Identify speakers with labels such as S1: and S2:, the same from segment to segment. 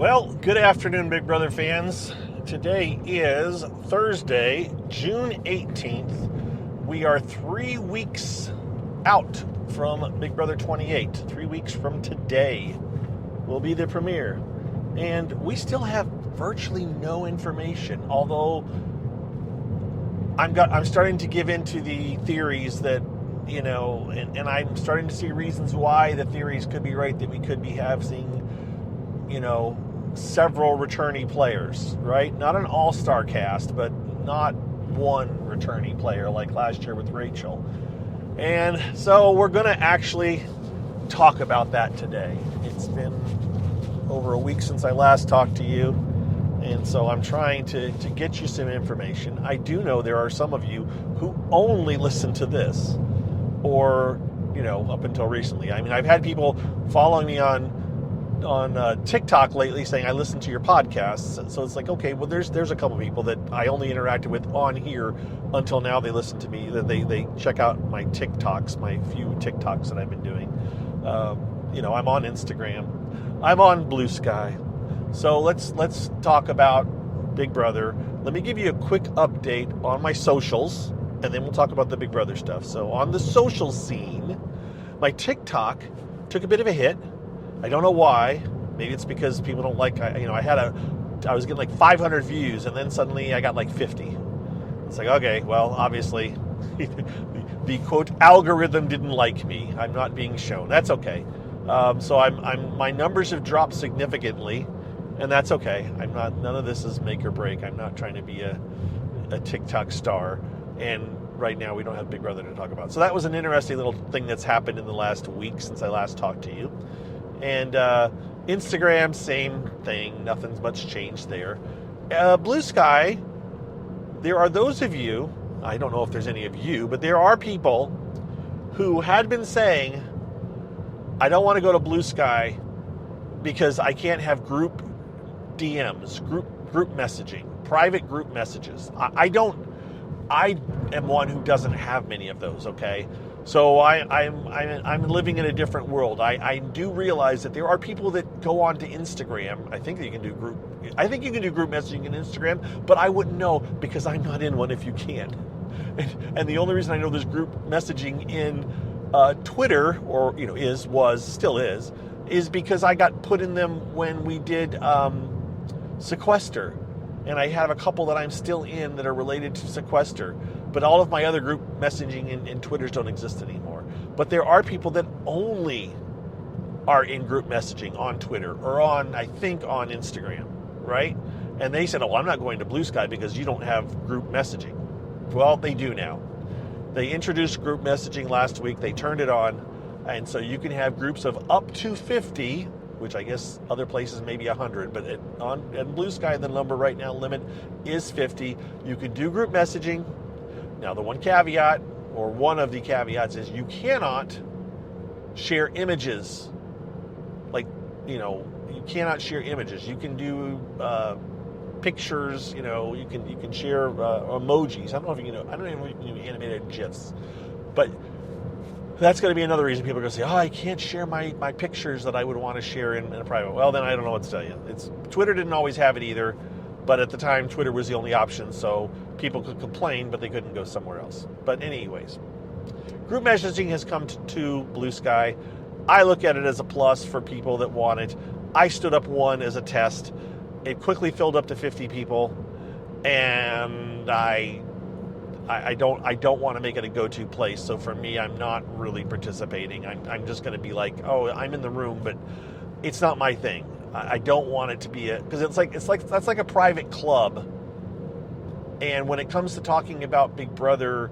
S1: Well, good afternoon, Big Brother fans. Today is Thursday, June 18th. We are 3 weeks out from Big Brother 28. 3 weeks from today will be the premiere. And we still have virtually no information, although I'm starting to give into the theories that, and I'm starting to see reasons why the theories could be right, that we could be having, several returnee players, right? Not an all-star cast, but not one returnee player like last year with Rachel. And so we're going to actually talk about that today. It's been over a week since I last talked to you, and so I'm trying to get you some information. I do know there are some of you who only listen to this, or, up until recently. I mean, I've had people following me on TikTok lately saying I listen to your podcasts. So it's like, okay, well, there's a couple people that I only interacted with on here until now. They listen to me. They check out my TikToks, my few TikToks that I've been doing. I'm on Instagram. I'm on Blue Sky. So let's talk about Big Brother. Let me give you a quick update on my socials, and then we'll talk about the Big Brother stuff. So on the social scene, my TikTok took a bit of a hit. I don't know why. Maybe it's because people don't like, I was getting like 500 views, and then suddenly I got like 50. It's like, okay, well, obviously the quote algorithm didn't like me. I'm not being shown. That's okay. So my numbers have dropped significantly, and that's okay. None of this is make or break. I'm not trying to be a TikTok star, and right now we don't have Big Brother to talk about. So that was an interesting little thing that's happened in the last week since I last talked to you. And Instagram, same thing. Nothing's much changed there. Blue Sky, there are those of you, I don't know if there's any of you, but there are people who had been saying, I don't want to go to Blue Sky because I can't have group DMs, group messaging, private group messages. I am one who doesn't have many of those, okay? So I'm living in a different world. I do realize that there are people that go onto Instagram. I think you can do group messaging in Instagram, but I wouldn't know because I'm not in one if you can. And the only reason I know there's group messaging in Twitter, or still is because I got put in them when we did Sequester. And I have a couple that I'm still in that are related to Sequester. But all of my other group messaging and Twitters don't exist anymore. But there are people that only are in group messaging on Twitter or on Instagram, right? And they said, I'm not going to Blue Sky because you don't have group messaging. Well, they do now. They introduced group messaging last week. They turned it on. And so you can have groups of up to 50, which I guess other places maybe 100, but at Blue Sky, the number right now limit is 50. You can do group messaging. Now, the one caveat, or one of the caveats, is you cannot share images. You cannot share images. You can do pictures. You can share emojis. I don't know if you I don't even know if you can do animated GIFs, but that's going to be another reason people are going to say, I can't share my pictures that I would want to share in a private. Well, then I don't know what to tell you. Twitter didn't always have it either, but at the time, Twitter was the only option, so people could complain, but they couldn't go somewhere else. But anyways, group messaging has come to Blue Sky. I look at it as a plus for people that want it. I stood up one as a test. It quickly filled up to 50 people, and I don't want to make it a go-to place. So for me, I'm not really participating. I'm just going to be like, I'm in the room, but it's not my thing. I don't want it to be because that's like a private club. And when it comes to talking about Big Brother,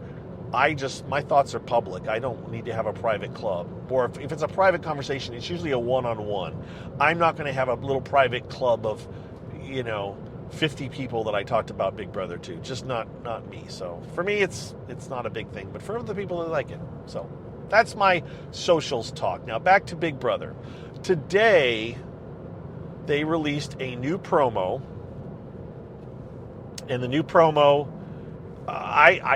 S1: my thoughts are public. I don't need to have a private club. Or if it's a private conversation, it's usually a one-on-one. I'm not going to have a little private club of, 50 people that I talked about Big Brother to. Just not me. So for me, it's not a big thing, but for other people that like it. So that's my socials talk. Now back to Big Brother. Today, they released a new promo. And the new promo,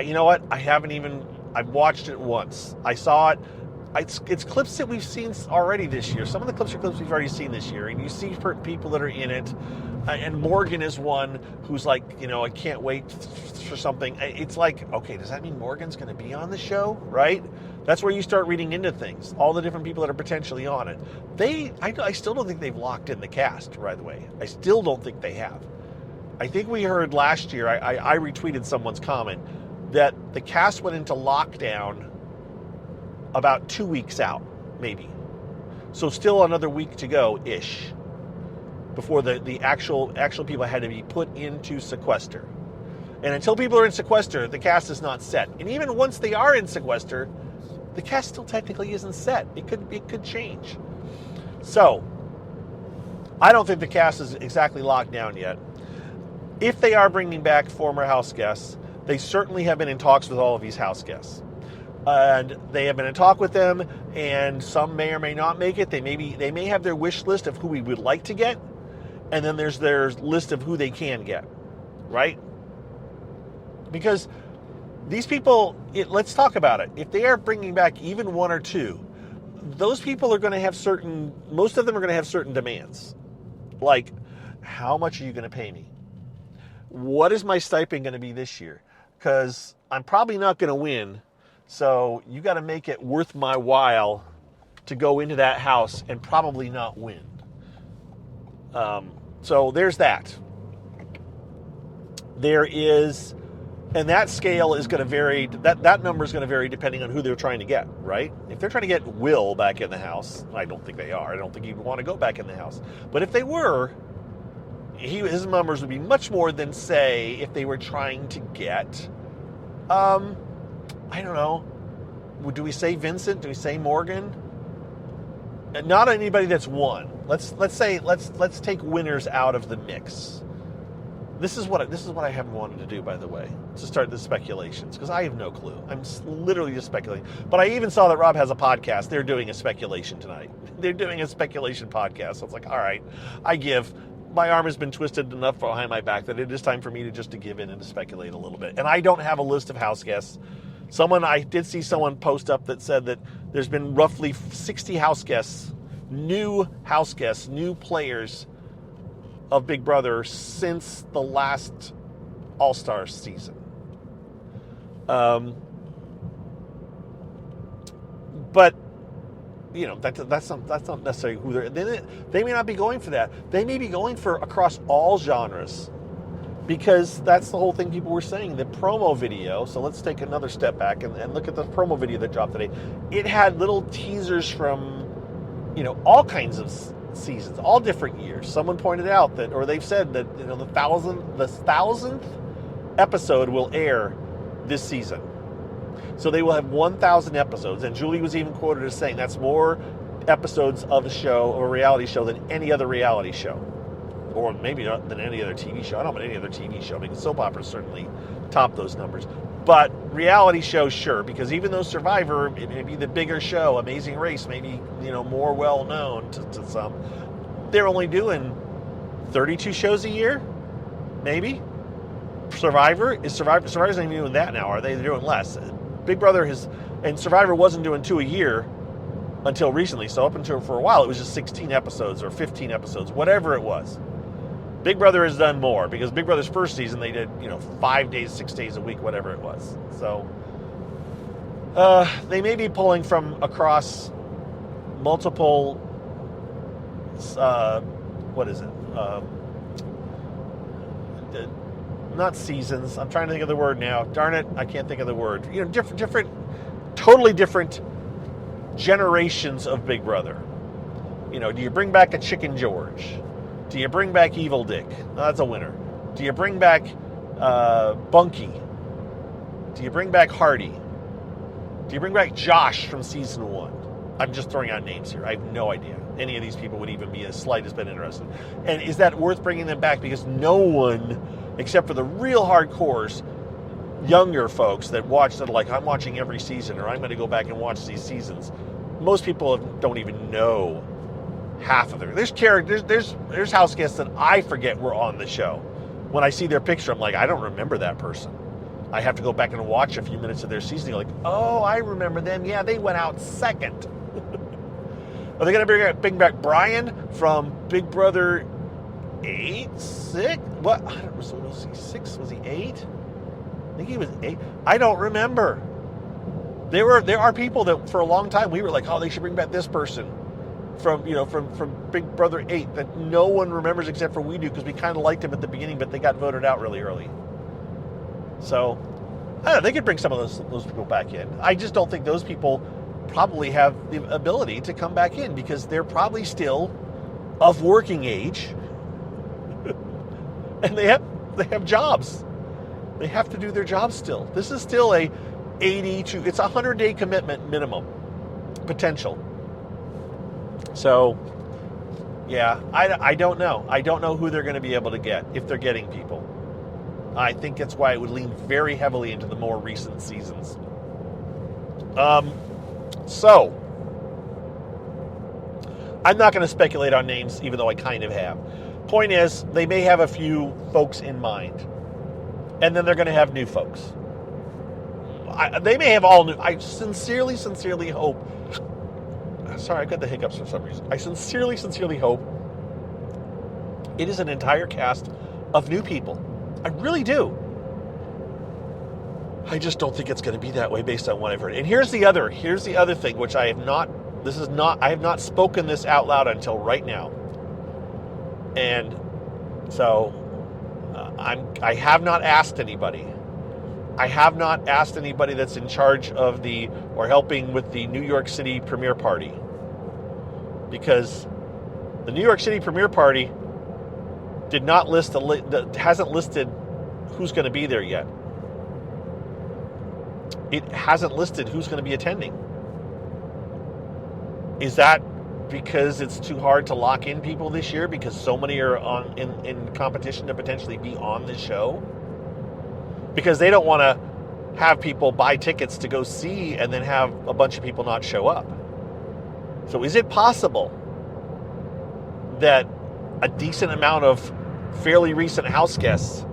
S1: you know what? I've watched it once. I saw it. it's clips that we've seen already this year. Some of the clips are clips we've already seen this year, and you see people that are in it. And Morgan is one who's like, I can't wait for something. It's like, okay, does that mean Morgan's going to be on the show, right? That's where you start reading into things. All the different people that are potentially on it. I still don't think they've locked in the cast, by the way. I still don't think they have. I think we heard last year, I retweeted someone's comment, that the cast went into lockdown about 2 weeks out, maybe. So still another week to go-ish before the actual people had to be put into sequester. And until people are in sequester, the cast is not set. And even once they are in sequester, the cast still technically isn't set. It could change. So, I don't think the cast is exactly locked down yet. If they are bringing back former house guests, they certainly have been in talks with all of these house guests. And they have been in talk with them, and some may or may not make it. They may have their wish list of who we would like to get, and then there's their list of who they can get, right? Because these people, let's talk about it. If they are bringing back even one or two, those people are going to have most of them are going to have certain demands. Like, how much are you going to pay me? What is my stipend going to be this year? Because I'm probably not going to win. So you got to make it worth my while to go into that house and probably not win. So there's that. There is, and that scale is going to vary. That number is going to vary depending on who they're trying to get, right? If they're trying to get Will back in the house, I don't think they are. I don't think he'd want to go back in the house. But if they were, his numbers would be much more than, say, if they were trying to get, I don't know. Do we say Vincent? Do we say Morgan? Not anybody that's won. Let's take winners out of the mix. This is what I haven't wanted to do, by the way, to start the speculations, because I have no clue. I'm literally just speculating. But I even saw that Rob has a podcast. They're doing a speculation tonight. They're doing a speculation podcast. So it's like, all right, I give. My arm has been twisted enough behind my back that it is time for me to give in and to speculate a little bit. And I don't have a list of house guests. I did see someone post up that said that there's been roughly 60 house guests, new players of Big Brother since the last All-Star season. But that's not necessarily who they may not be going for that. They may be going for across all genres. Because that's the whole thing people were saying. The promo video, so let's take another step back and look at the promo video that dropped today. It had little teasers from, all kinds of seasons, all different years. Someone pointed out that, or they've said that, the 1,000th episode will air this season. So they will have 1,000 episodes. And Julie was even quoted as saying that's more episodes of a show, or a reality show, than any other reality show. Or maybe not than any other TV show. I don't know about any other TV show, because soap operas certainly top those numbers. But reality shows, sure, because even though Survivor, it may be the bigger show, Amazing Race may be, more well-known to some, they're only doing 32 shows a year, maybe? Survivor's not even doing that now, are they? They're doing less. Big Brother and Survivor wasn't doing 2 a year until recently, so up until for a while, it was just 16 episodes or 15 episodes, whatever it was. Big Brother has done more, because Big Brother's first season, they did, 5 days, 6 days a week, whatever it was. So, they may be pulling from across multiple, not seasons. I'm trying to think of the word now. Darn it, I can't think of the word. Totally different generations of Big Brother. Do you bring back a Chicken George? Do you bring back Evil Dick? No, that's a winner. Do you bring back Bunky? Do you bring back Hardy? Do you bring back Josh from season 1? I'm just throwing out names here. I have no idea. Any of these people would even be the slightest bit interested. And is that worth bringing them back? Because no one, except for the real hardcores, younger folks that watch, that are like, I'm watching every season, or I'm going to go back and watch these seasons. Most people don't even know half of them. There's characters, there's house guests that I forget were on the show. When I see their picture, I'm like, I don't remember that person. I have to go back and watch a few minutes of their season. You're like, oh, I remember them. Yeah, they went out second. Are they going to bring back Brian from Big Brother 8? 6? What? I don't know. Was he 6? Was he 8? I think he was 8. I don't remember. There are people that for a long time we were like, oh, they should bring back this person from Big Brother 8 that no one remembers except for we do because we kind of liked him at the beginning, but they got voted out really early. So, I don't know, they could bring some of those people back in. I just don't think those people probably have the ability to come back in because they're probably still of working age and they have jobs. They have to do their jobs still. This is still it's a 100-day commitment minimum potential. So, yeah, I don't know. I don't know who they're going to be able to get if they're getting people. I think that's why it would lean very heavily into the more recent seasons. So, I'm not going to speculate on names, even though I kind of have. Point is, they may have a few folks in mind. And then they're going to have new folks. They may have all new. I sincerely hope. Sorry, I got the hiccups for some reason. I sincerely hope it is an entire cast of new people. I really do. I just don't think it's going to be that way based on what I've heard. And here's the other thing, which I have not spoken this out loud until right now. And so I have not asked anybody. I have not asked anybody that's in charge of or helping with the New York City premiere party. Because the New York City premiere party hasn't listed who's going to be there yet. It hasn't listed who's going to be attending. Is that because it's too hard to lock in people this year because so many are in competition to potentially be on the show? Because they don't want to have people buy tickets to go see and then have a bunch of people not show up. So is it possible that a decent amount of fairly recent house guests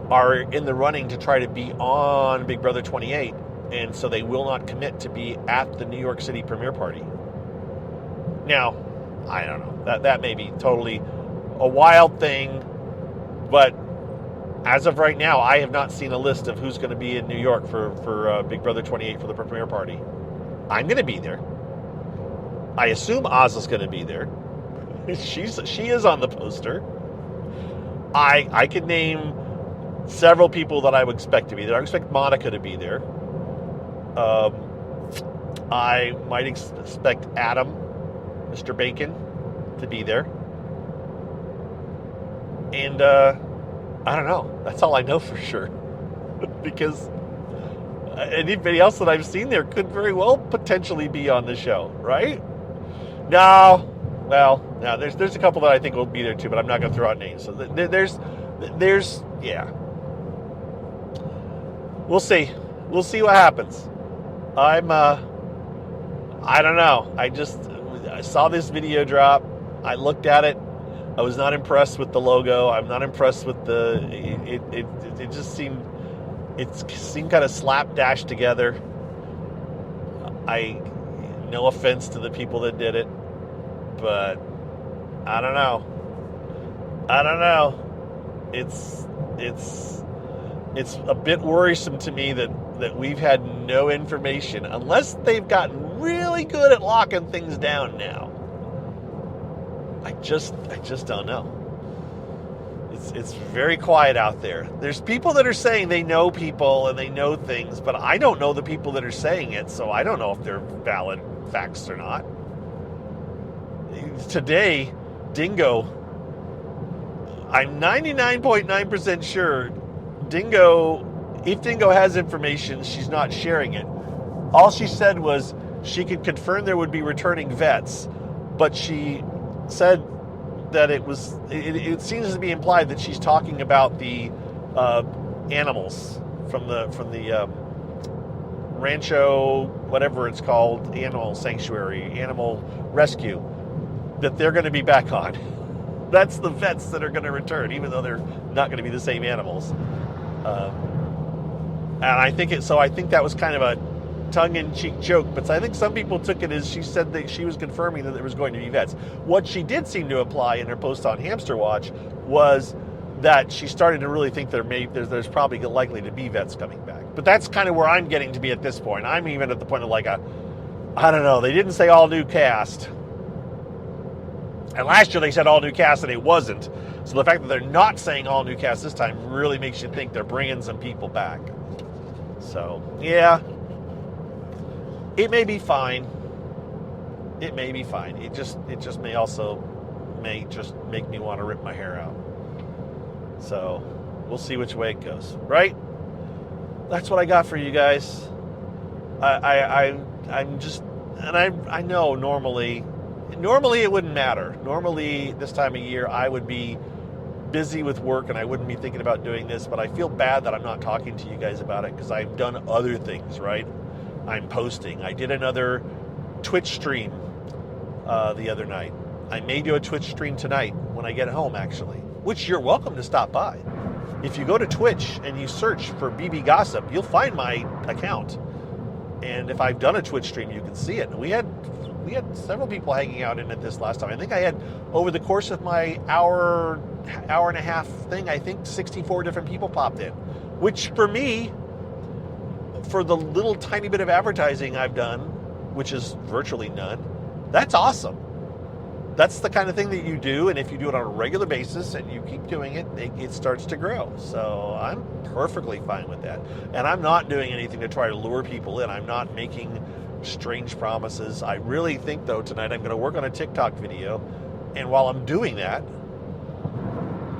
S1: are in the running to try to be on Big Brother 28, and so they will not commit to be at the New York City premiere party? Now, I don't know. That may be totally a wild thing, but as of right now, I have not seen a list of who's going to be in New York for Big Brother 28 for the premiere party. I'm going to be there. I assume Oz is going to be there. She is on the poster. I could name several people that I would expect to be there. I expect Monica to be there. I might expect Adam, Mr. Bacon, to be there. And I don't know. That's all I know for sure. Because anybody else that I've seen there could very well potentially be on the show, right? No. Well, no, there's a couple that I think will be there too, but I'm not going to throw out names. So there's yeah. We'll see. We'll see what happens. I don't know. I saw this video drop. I looked at it. I was not impressed with the logo. I'm not impressed with it just seemed kind of slapdash together. No offense to the people that did it, but I don't know. It's a bit worrisome to me that we've had no information, unless they've gotten really good at locking things down now. I just don't know. It's very quiet out there. There's people that are saying they know people and they know things, but I don't know the people that are saying it, so I don't know if they're valid facts or not. Today, Dingo, I'm 99.9% sure if Dingo has information, she's not sharing it. All she said was she could confirm there would be returning vets, but she said that it seems to be implied that she's talking about the animals from the Rancho, whatever it's called, animal sanctuary, animal rescue, that they're going to be back on. That's the vets that are going to return, even though they're not going to be the same animals. And I think that was kind of a tongue-in-cheek joke, but I think some people took it as she said that she was confirming that there was going to be vets. What she did seem to imply in her post on Hamster Watch was that she started to really think there's probably likely to be vets coming back. But that's kind of where I'm getting to be at this point. I'm even at the point of I don't know, they didn't say all new cast. And last year they said all new cast and it wasn't. So the fact that they're not saying all new cast this time really makes you think they're bringing some people back. So, yeah. It may be fine. It may be fine. It just may just make me want to rip my hair out. So we'll see which way it goes. Right? That's what I got for you guys. I'm just, and I know normally it wouldn't matter. Normally this time of year I would be busy with work and I wouldn't be thinking about doing this, but I feel bad that I'm not talking to you guys about it because I've done other things, right? I'm posting. I did another Twitch stream the other night. I may do a Twitch stream tonight when I get home, actually, which you're welcome to stop by. If you go to Twitch and you search for BB Gossip, you'll find my account. And if I've done a Twitch stream, you can see it. We had several people hanging out in it this last time. I think I had, over the course of my hour and a half thing, I think 64 different people popped in, which for me, for the little tiny bit of advertising I've done, which is virtually none, that's awesome. That's the kind of thing that you do, and if you do it on a regular basis and you keep doing it, it starts to grow. So I'm perfectly fine with that. And I'm not doing anything to try to lure people in. I'm not making strange promises. I really think, though, tonight I'm going to work on a TikTok video, and while I'm doing that,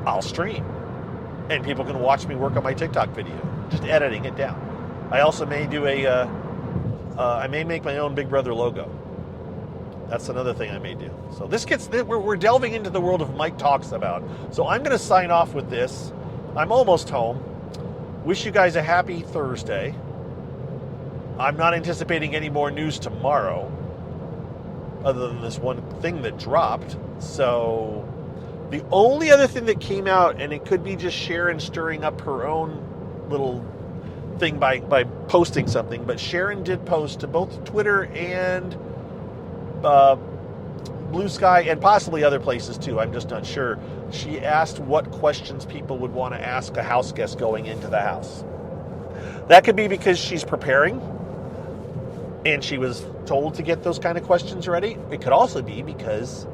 S1: I'll stream. And people can watch me work on my TikTok video, just editing it down. I also may do I may make my own Big Brother logo. That's another thing I may do. So we're delving into the world of Mike Talks About. So I'm going to sign off with this. I'm almost home. Wish you guys a happy Thursday. I'm not anticipating any more news tomorrow, other than this one thing that dropped. So the only other thing that came out, and it could be just Sharon stirring up her own little thing by posting something, but Sharon did post to both Twitter and Blue Sky and possibly other places too. I'm just not sure. She asked what questions people would want to ask a house guest going into the house. That could be because she's preparing and she was told to get those kind of questions ready. It could also be because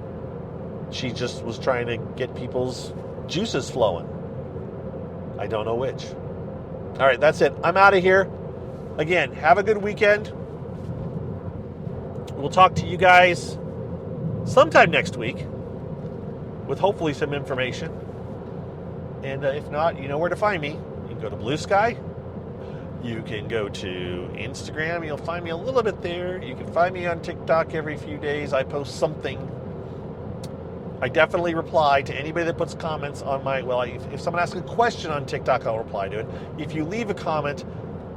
S1: she just was trying to get people's juices flowing. I don't know which. All right, that's it. I'm out of here. Again, have a good weekend. We'll talk to you guys sometime next week with hopefully some information. And if not, you know where to find me. You can go to Blue Sky. You can go to Instagram. You'll find me a little bit there. You can find me on TikTok every few days. I post something. I definitely reply to anybody that puts comments on my... Well, if someone asks a question on TikTok, I'll reply to it. If you leave a comment,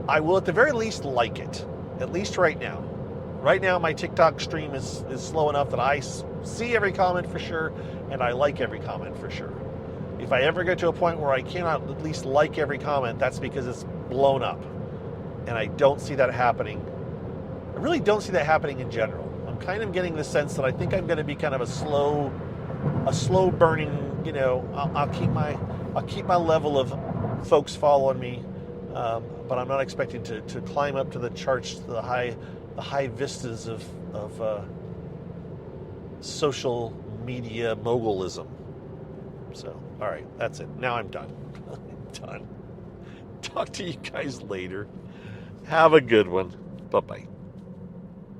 S1: I will at the very least like it. At least right now. Right now, my TikTok stream is slow enough that I see every comment for sure, and I like every comment for sure. If I ever get to a point where I cannot at least like every comment, that's because it's blown up. And I don't see that happening. I really don't see that happening in general. I'm kind of getting the sense that I think I'm going to be kind of a slow burning, I'll keep my level of folks following me, but I'm not expecting to climb up to the charts, the high vistas of social media mogulism. So, all right, that's it. Now I'm done. I'm done. Talk to you guys later. Have a good one. Bye-bye.